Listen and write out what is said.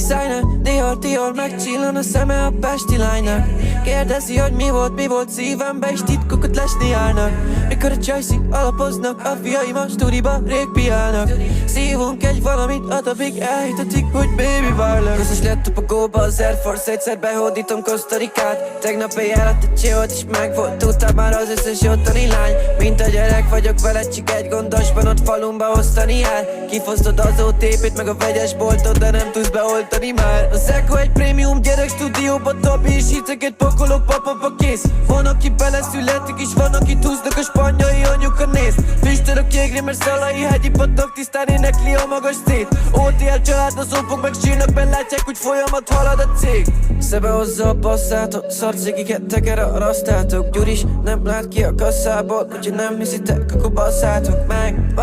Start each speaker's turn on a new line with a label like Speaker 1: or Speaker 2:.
Speaker 1: designer, Dior megcsillan a szeme a pesti lánynak. Kérdezi, hogy mi volt szívembe, és titkokat lesni állnak. Mikor a csajszik alapoznak, a fiaim a stúdiba rég piálnak. Szívunk egy valamit, a tapig elhitetik, hogy baby várlak. Közös lett a pagóba az Air Force, egyszer behódítom Costa Ricát. Tegnap éjjel egy csiót is megvolt, tudtál már az összes ottani lány. Mint a gyerek vagyok veled, csak egy gondosban ott falumba osztani el. Kifosztod az OTP-t meg a vegyes boltot, de nem tudsz beoltani már. Az Echo egy prémium gyerek stúdióba dob, és hiteket pakolok papapa kész. Van aki beleszületik, és van aki túsznak a spanyai anyuka néz. Füstöl a kégri, mert Szalai hegyi patak tisztán énekli a magas szét. OTL családozófok meg sírnak, ben látják, hogy folyamat halad a cég. Szebe hozza a passzátot, szarcigiket teker a rasztátok. Gyuris nem lát ki a kasszából, úgyhogy nem hiszitek, akkor basszátok meg.